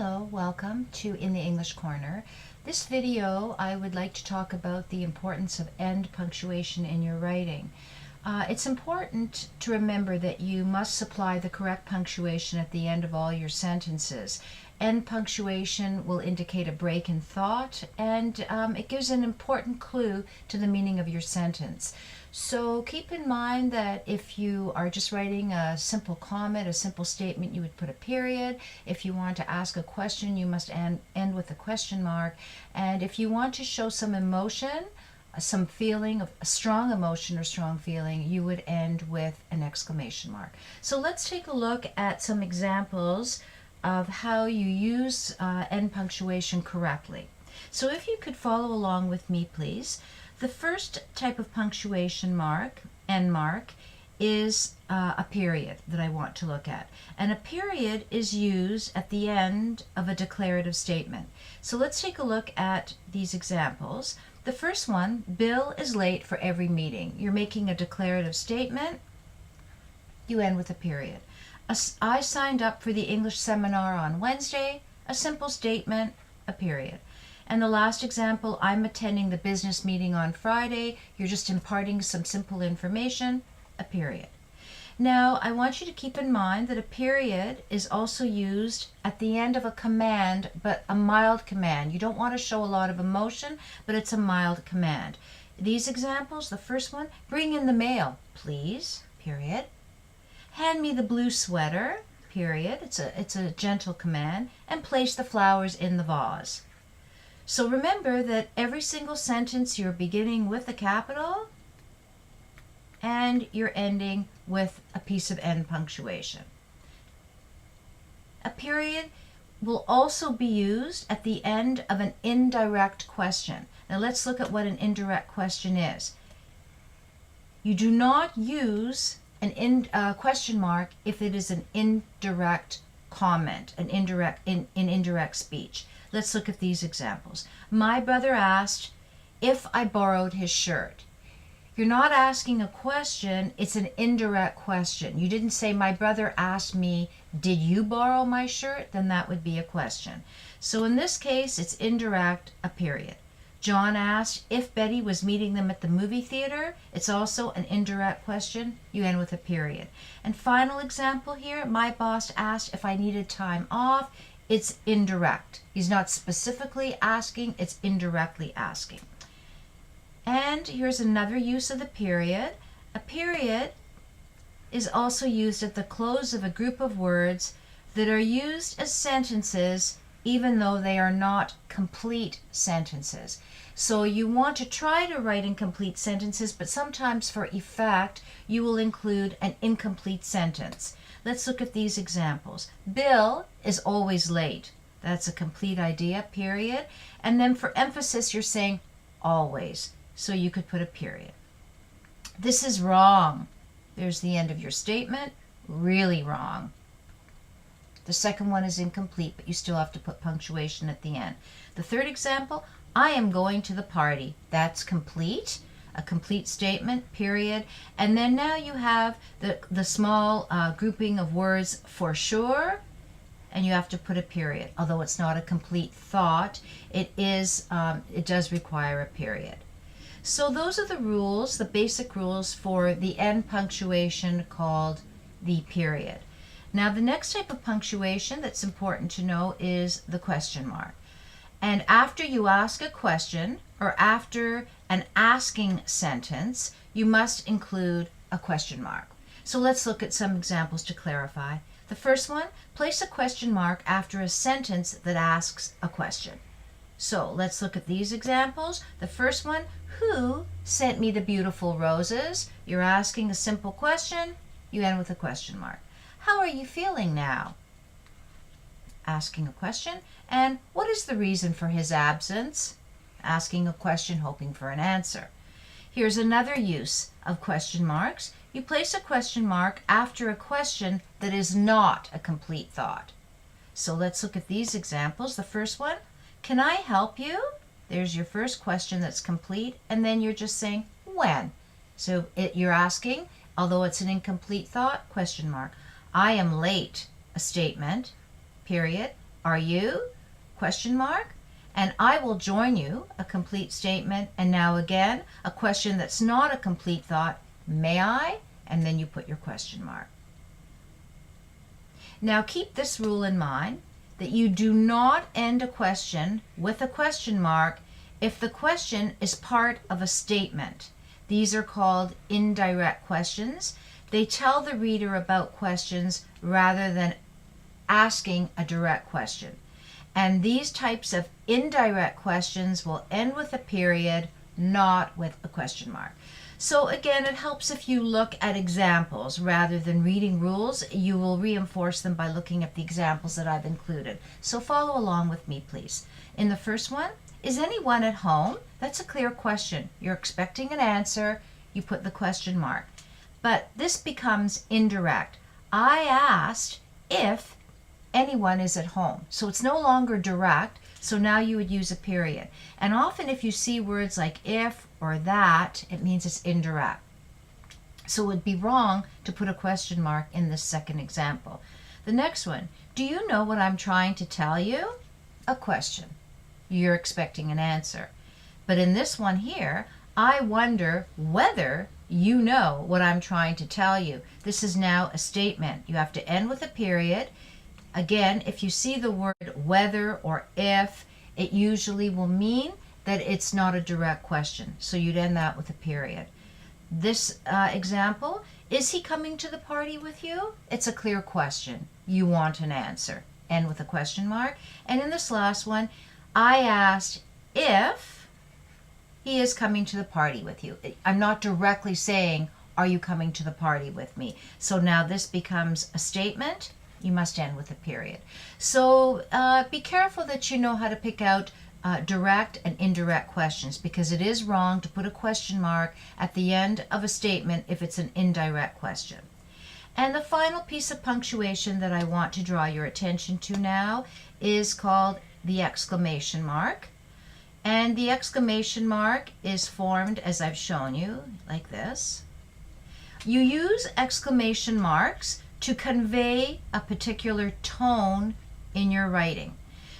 Hello, welcome to In the English Corner. This video I would like to talk about the importance of end punctuation in your writing. It's important to remember that you must supply the correct punctuation at the end of all your sentences. End punctuation will indicate a break in thought, and it gives an important clue to the meaning of your sentence. So keep in mind that if you are just writing a simple comment, a simple statement, you would put a period. If you want to ask a question, you must end with a question mark. And if you want to show some emotion, some feeling, of a strong emotion or strong feeling, you would end with an exclamation mark. So let's take a look at some examples of how you use end punctuation correctly. So if you could follow along with me, please. The first type of punctuation mark, end mark, is a period that I want to look at. And a period is used at the end of a declarative statement. So let's take a look at these examples. The first one, Bill is late for every meeting. You're making a declarative statement. You end with a period. I signed up for the English seminar on Wednesday. A simple statement, a period. And the last example, I'm attending the business meeting on Friday. You're just imparting some simple information, a period. Now, I want you to keep in mind that a period is also used at the end of a command, but a mild command. You don't want to show a lot of emotion, but it's a mild command. These examples, the first one, bring in the mail, please, period. Hand me the blue sweater, period. It's a gentle command. And place the flowers in the vase. So remember that every single sentence you're beginning with a capital and you're ending with a piece of end punctuation. A period will also be used at the end of an indirect question. Now let's look at what an indirect question is. You do not use an question mark if it is an indirect comment, an indirect speech. Let's look at these examples. My brother asked if I borrowed his shirt. You're not asking a question, it's an indirect question. You didn't say, my brother asked me, did you borrow my shirt? Then that would be a question. So in this case, it's indirect, a period. John asked if Betty was meeting them at the movie theater. It's also an indirect question. You end with a period. And final example here, my boss asked if I needed time off. It's indirect. He's not specifically asking, it's indirectly asking. And here's another use of the period. A period is also used at the close of a group of words that are used as sentences even though they are not complete sentences. So you want to try to write incomplete sentences, but sometimes for effect, you will include an incomplete sentence. Let's look at these examples. Bill is always late. That's a complete idea, period. And then for emphasis, you're saying always. So you could put a period. This is wrong. There's the end of your statement. Really wrong. The second one is incomplete, but you still have to put punctuation at the end. The third example, I am going to the party. That's complete. A complete statement, period. And then now you have the small grouping of words for sure, and you have to put a period. Although it's not a complete thought, it does require a period. So those are the rules, the basic rules for the end punctuation called the period. Now the next type of punctuation that's important to know is the question mark. And after you ask a question, or after an asking sentence, you must include a question mark. So let's look at some examples to clarify. The first one, place a question mark after a sentence that asks a question. So let's look at these examples. The first one, who sent me the beautiful roses? You're asking a simple question, you end with a question mark. How are you feeling now? Asking a question. And what is the reason for his absence? Asking a question, hoping for an answer. Here's another use of question marks. You place a question mark after a question that is not a complete thought. So let's look at these examples. The first one, can I help you? There's your first question that's complete, and then you're just saying when. So you're asking, although it's an incomplete thought, question mark. I am late, a statement, period. Are you? Question mark. And I will join you, a complete statement. And now again, a question that's not a complete thought. May I? And then you put your question mark. Now keep this rule in mind, that you do not end a question with a question mark if the question is part of a statement. These are called indirect questions. They tell the reader about questions rather than asking a direct question. And these types of indirect questions will end with a period, not with a question mark. So again, it helps if you look at examples rather than reading rules. You will reinforce them by looking at the examples that I've included. So follow along with me, please. In the first one, is anyone at home? That's a clear question. You're expecting an answer. You put the question mark. But this becomes indirect. I asked if anyone is at home. So it's no longer direct. So now you would use a period. And often if you see words like if or that, it means it's indirect. So it would be wrong to put a question mark in this second example. The next one, do you know what I'm trying to tell you? A question. You're expecting an answer. But in this one here, I wonder whether you know what I'm trying to tell you. This is now a statement. You have to end with a period. Again, if you see the word whether or if, it usually will mean that it's not a direct question. So you'd end that with a period. This example, is he coming to the party with you? It's a clear question. You want an answer. End with a question mark. And in this last one, I asked if he is coming to the party with you. I'm not directly saying, are you coming to the party with me? So now this becomes a statement. You must end with a period. So be careful that you know how to pick out direct and indirect questions, because it is wrong to put a question mark at the end of a statement if it's an indirect question. And the final piece of punctuation that I want to draw your attention to now is called the exclamation mark. And the exclamation mark is formed as I've shown you, like this. You use exclamation marks to convey a particular tone in your writing.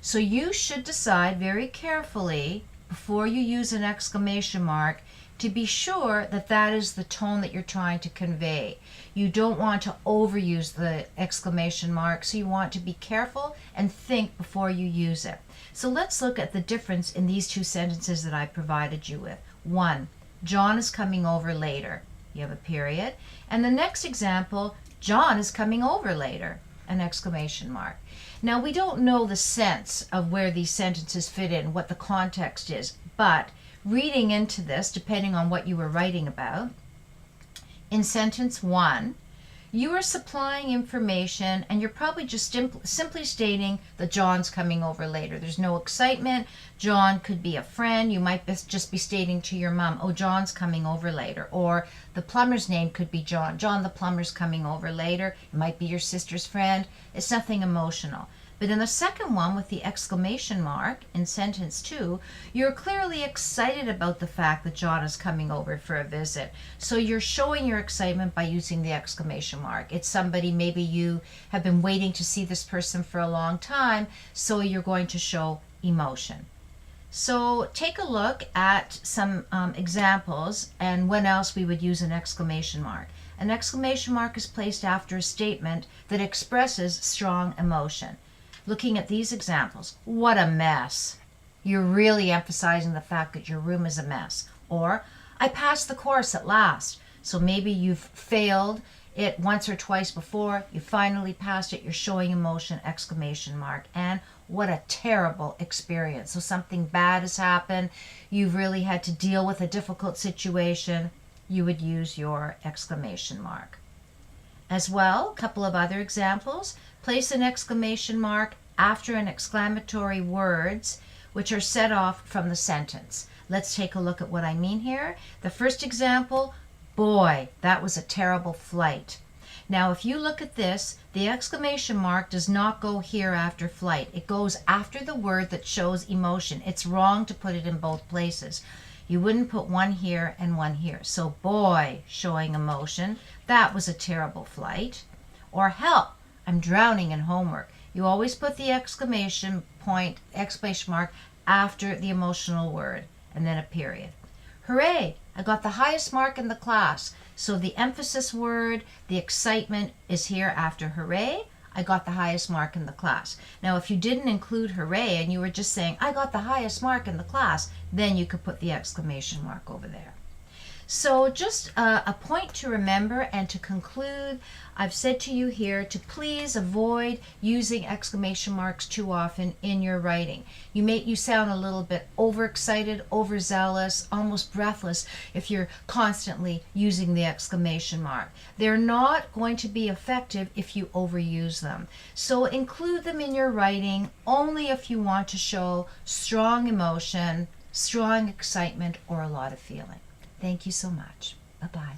So you should decide very carefully before you use an exclamation mark to be sure that that is the tone that you're trying to convey. You don't want to overuse the exclamation mark, so you want to be careful and think before you use it. So let's look at the difference in these two sentences that I provided you with. 1, John is coming over later. You have a period. And the next example, John is coming over later, an exclamation mark. Now, we don't know the sense of where these sentences fit in, what the context is, but reading into this, depending on what you were writing about, in sentence 1, you are supplying information and you're probably just simply stating that John's coming over later. There's no excitement. John could be a friend. You might just be stating to your mom, oh, John's coming over later. Or the plumber's name could be John. John the plumber's coming over later. It might be your sister's friend. It's nothing emotional. But in the second one with the exclamation mark in sentence 2, you're clearly excited about the fact that John is coming over for a visit. So you're showing your excitement by using the exclamation mark. It's somebody, maybe you have been waiting to see this person for a long time, so you're going to show emotion. So take a look at some examples and when else we would use an exclamation mark. An exclamation mark is placed after a statement that expresses strong emotion. Looking at these examples, what a mess. You're really emphasizing the fact that your room is a mess. Or, I passed the course at last. So maybe you've failed it once or twice before, you finally passed it, you're showing emotion, exclamation mark. And what a terrible experience. So something bad has happened, you've really had to deal with a difficult situation, you would use your exclamation mark. As well, a couple of other examples. Place an exclamation mark after an exclamatory words which are set off from the sentence. Let's take a look at what I mean here. The first example, boy, that was a terrible flight. Now, if you look at this, the exclamation mark does not go here after flight. It goes after the word that shows emotion. It's wrong to put it in both places. You wouldn't put one here and one here. So boy, showing emotion, that was a terrible flight. Or help, I'm drowning in homework. You always put the exclamation mark after the emotional word, and then a period. Hooray! I got the highest mark in the class. So the emphasis word, the excitement, is here after hooray. I got the highest mark in the class. Now, if you didn't include hooray and you were just saying, I got the highest mark in the class, then you could put the exclamation mark over there. So just a point to remember and to conclude, I've said to you here to please avoid using exclamation marks too often in your writing. You sound a little bit overexcited, overzealous, almost breathless if you're constantly using the exclamation mark. They're not going to be effective if you overuse them. So include them in your writing only if you want to show strong emotion, strong excitement, or a lot of feeling. Thank you so much. Bye-bye.